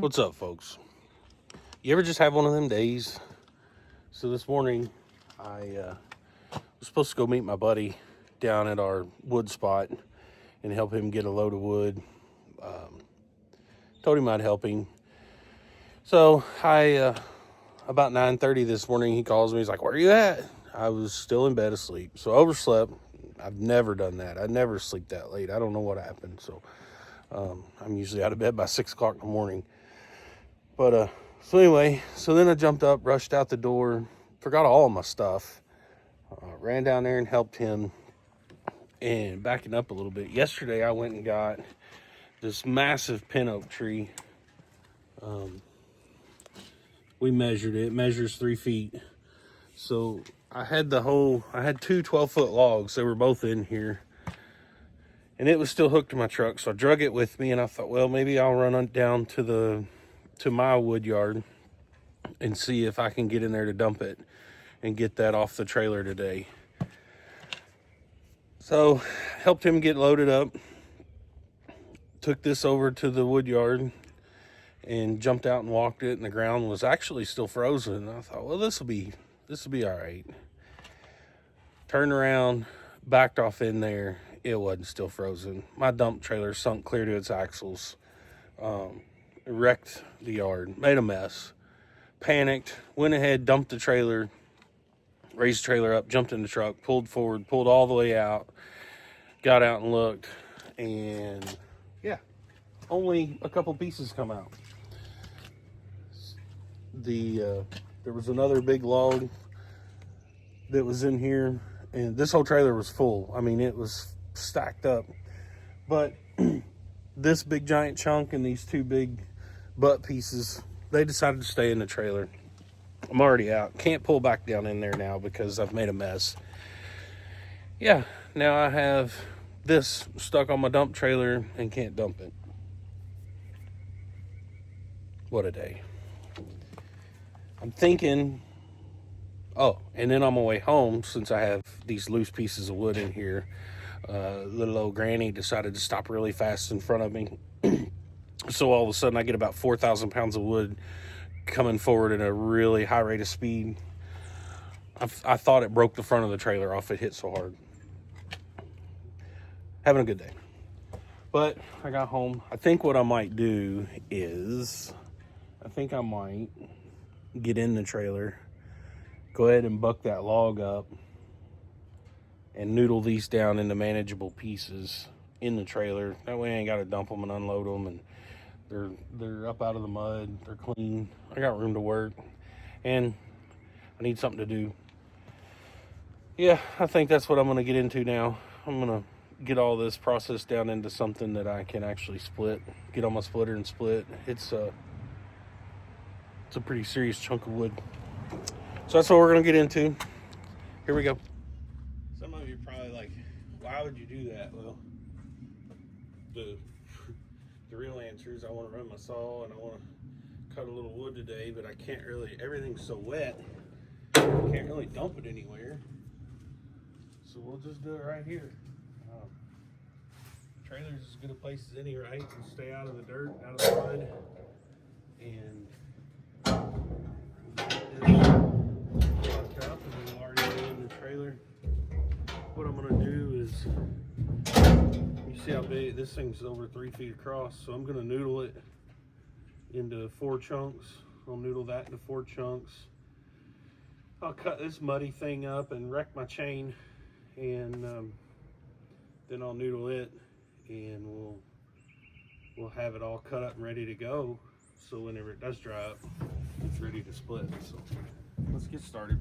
What's up, folks? You ever just have one of them days? So this morning, I was supposed to go meet my buddy down at our wood spot and help him get a load of wood. Told him I'd help him. So about 9:30 this morning, he calls me. He's like, "Where are you at?" I was still in bed asleep. So I overslept. I've never done that. I never sleep that late. I don't know what happened. So I'm usually out of bed by 6 o'clock in the morning. But so anyway, so then I jumped up, rushed out the door, forgot all of my stuff, ran down there and helped him. And backing up a little bit, yesterday I went and got this massive pin oak tree. We measured it. It measures 3 feet. So I had two 12-foot logs. They were both in here. And it was still hooked to my truck. So I drug it with me and I thought, well, maybe I'll run on down to my wood yard and see if I can get in there to dump it and get that off the trailer today. So helped him get loaded up. Took this over to the wood yard and jumped out and walked it, and the ground was actually still frozen. I thought, well, this will be all right. Turned around, backed off in there. It wasn't still frozen. My dump trailer sunk clear to its axles. Wrecked the yard, made a mess. Panicked, went ahead, dumped the trailer, raised the trailer up, jumped in the truck, pulled forward, pulled all the way out, got out and looked, and yeah, only a couple pieces come out. There was another big log that was in here, and this whole trailer was full. I mean, it was stacked up, but this big giant chunk and these two big butt pieces, they decided to stay in the trailer. I'm already out. Can't pull back down in there now because I've made a mess. Yeah, now I have this stuck on my dump trailer and can't dump it. What a day. I'm thinking, and then on my way home, since I have these loose pieces of wood in here, little old granny decided to stop really fast in front of me. So all of a sudden I get about 4,000 pounds of wood coming forward at a really high rate of speed. I thought it broke the front of the trailer off. It hit so hard. Having a good day. But I got home. I think what I might do is, I might get in the trailer, go ahead and buck that log up, and noodle these down into manageable pieces in the trailer. That way I ain't got to dump them and unload them, and they're up out of the mud, they're clean. I got room to work, and I need something to do. Yeah, I think that's what I'm going to get into now. I'm going to get all this process down into something that I can actually split, get on my splitter and split. It's a pretty serious chunk of wood. So that's what we're going to get into. Here we go. Some of you are probably like, why would you do that? Well, the real answer is I want to run my saw and I want to cut a little wood today, but I can't really, everything's so wet, I can't really dump it anywhere. So we'll just do it right here. Trailer's as good a place as any, right? To stay out of the dirt, out of the mud. And locked up, and we've already in the trailer. What I'm gonna do is, you see how big this thing's, over 3 feet across, so I'm gonna noodle it into 4 chunks. I'll noodle that into 4 chunks. I'll cut this muddy thing up and wreck my chain, and then I'll noodle it, and we'll have it all cut up and ready to go. So whenever it does dry up, it's ready to split. So let's get started.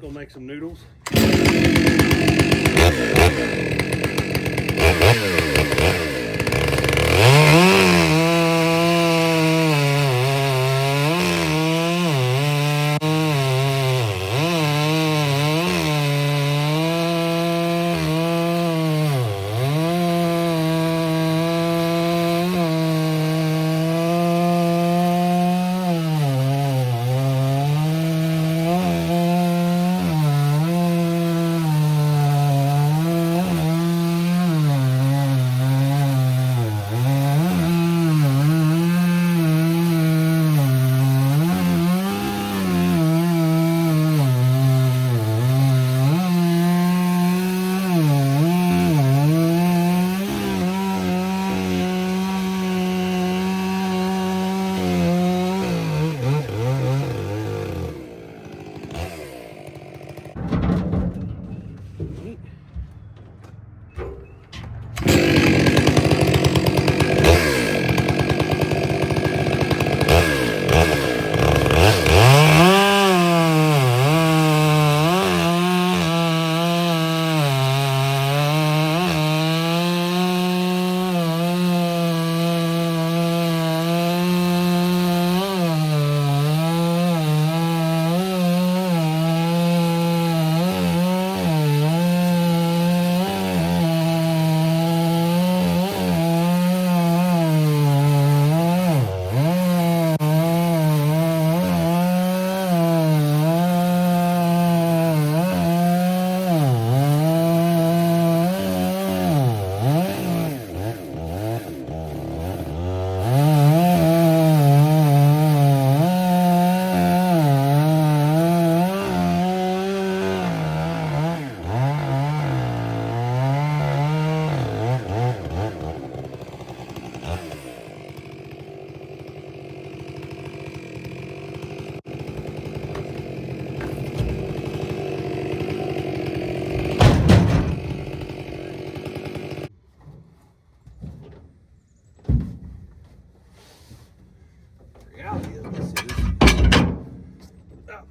go make some noodles.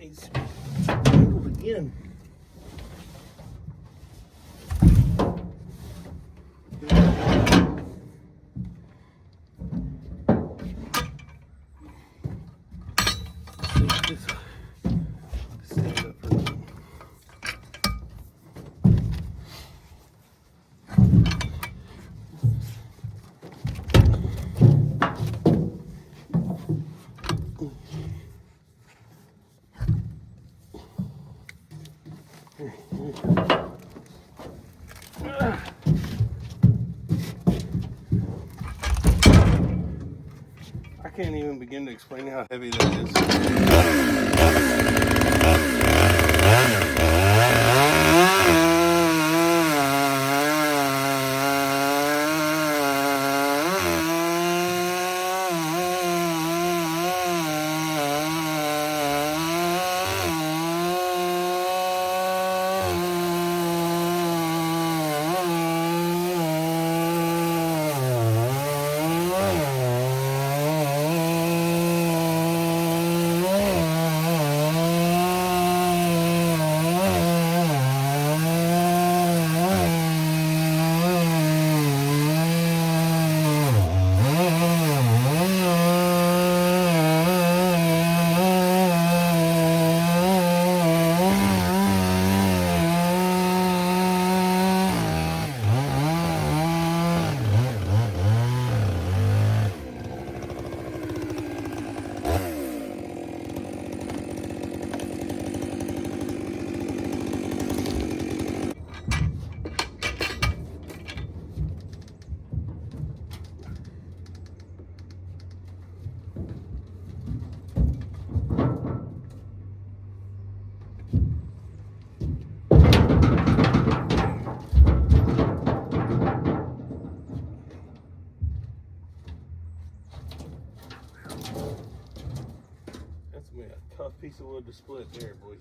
Needs again. Stand up for a minute. I can't even begin to explain how heavy that That's gonna be a tough piece of wood to split there, boys.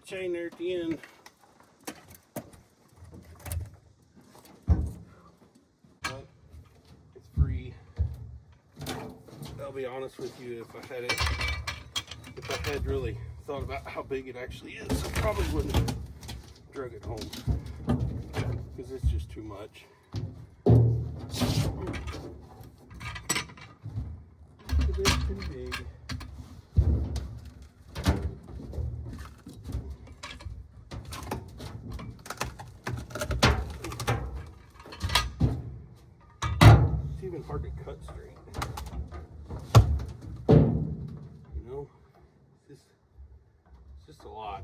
chain there at the end. But it's free. I'll be honest with you, if I had really thought about how big it actually is, I probably wouldn't have drug it home, because it's just too much. It is too big. It's even hard to cut straight. You know, it's just a lot.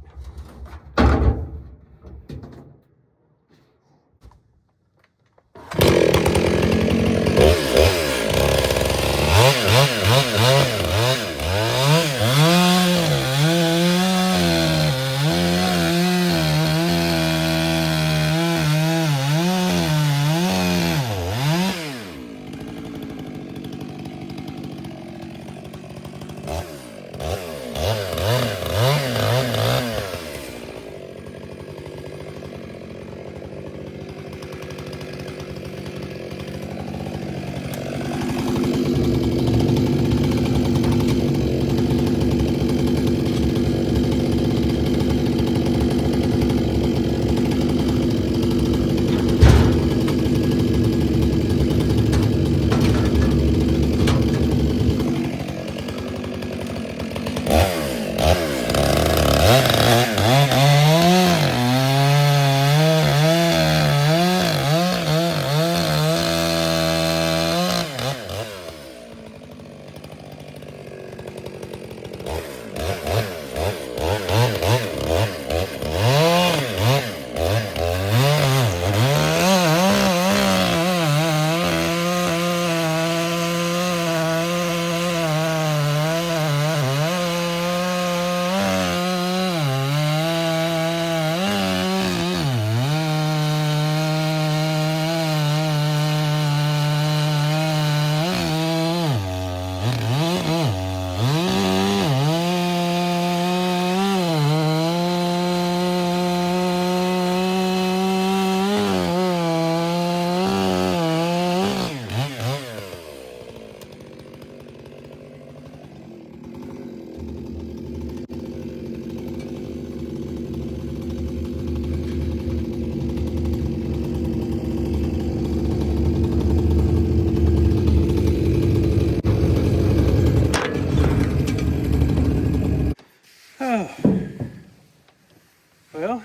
Well,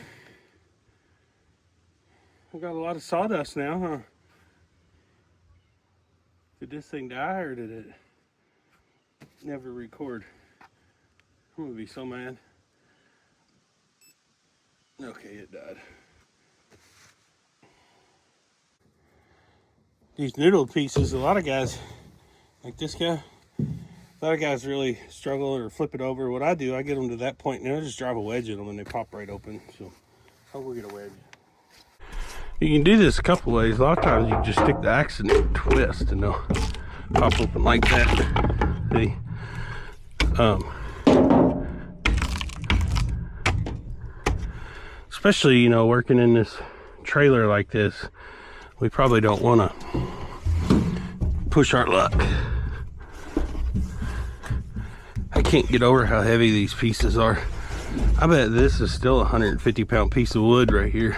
I've got a lot of sawdust now, huh? Did this thing die, or did it never record? I'm gonna be so mad. Okay, it died. These noodle pieces, a lot of guys, like this guy, a lot of guys really struggle or flip it over. What I do, I get them to that point and I just drive a wedge in them and they pop right open. So I'll go get a wedge. You can do this a couple ways. A lot of times you can just stick the axe in and twist and they'll pop open like that. See? Especially, you know, working in this trailer like this, we probably don't want to push our luck. I can't get over how heavy these pieces are. I bet this is still a 150-pound piece of wood right here.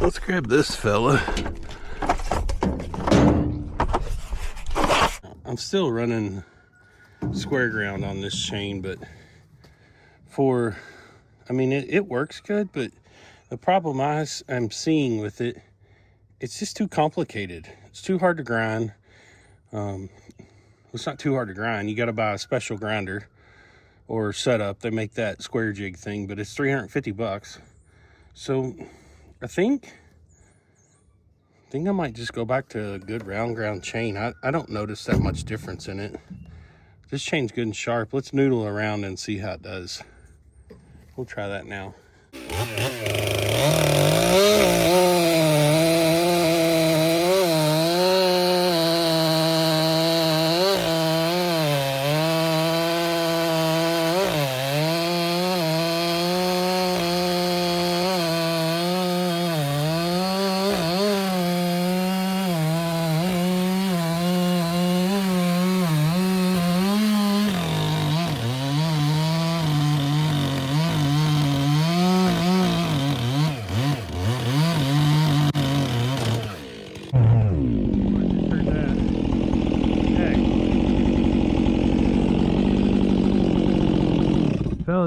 Let's grab this fella. I'm still running square ground on this chain, but I mean, it works good, but the problem I'm seeing with it, it's just too complicated. It's too hard to grind. It's not too hard to grind. You got to buy a special grinder or setup. They make that square jig thing, but it's $350. So I think I might just go back to a good round ground chain. I don't notice that much difference in it. This chain's good and sharp. Let's noodle around and see how it does. We'll try that now.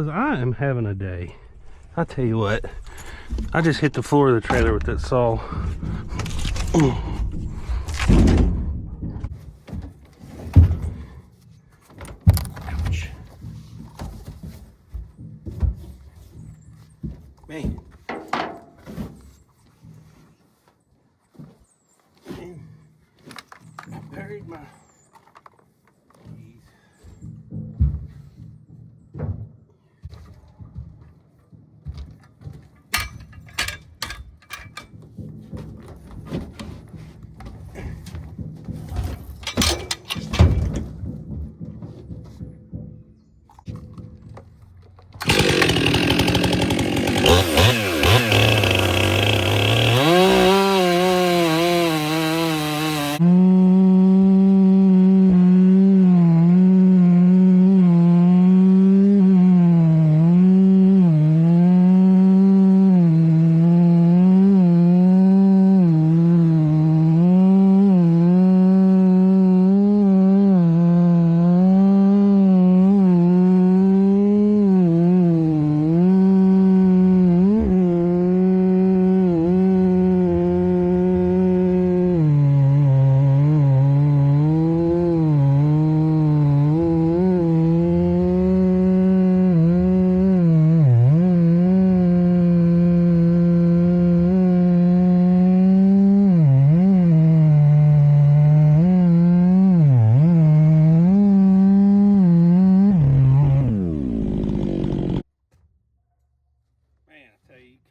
fellas, I am having a day. I tell you what, I just hit the floor of the trailer with that saw. Ouch. Man. Man. I buried my keys.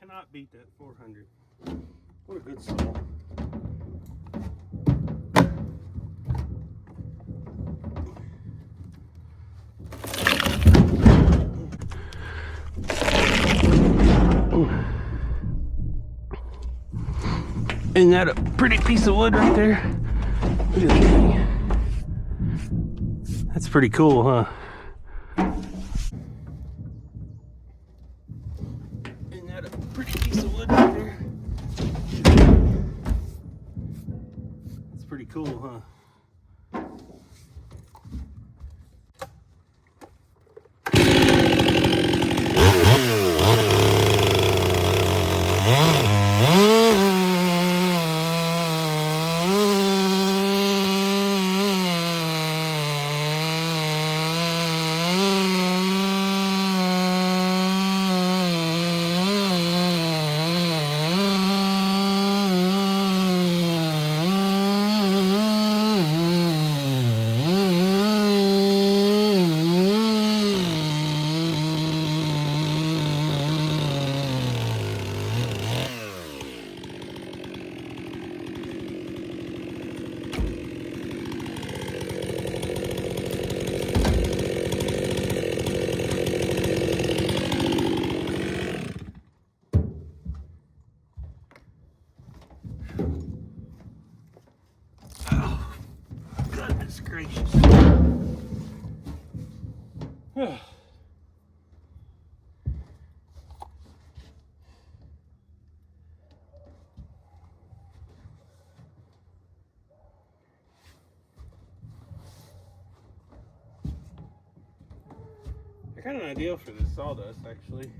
Cannot beat that 400. What a good saw. Isn't that a pretty piece of wood right there? Look at that thing. That's pretty cool, huh? Isn't that a pretty piece of wood right there? That's pretty cool, huh? Gracious. I got an idea for this sawdust, actually.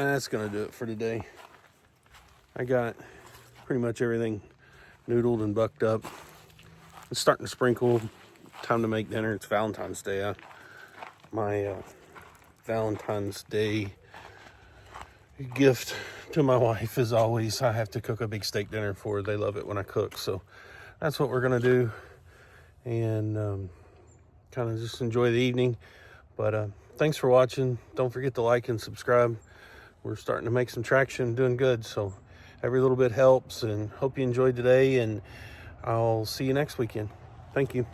that's gonna do it for today. I got pretty much everything noodled and bucked up. It's starting to sprinkle. Time to make dinner. It's Valentine's Day. My Valentine's Day gift to my wife is always I have to cook a big steak dinner for her. They love it when I cook, so that's what we're gonna do, and kind of just enjoy the evening. But thanks for watching. Don't forget to like and subscribe. We're starting to make some traction, doing good, so every little bit helps, and hope you enjoyed today, and I'll see you next weekend. Thank you.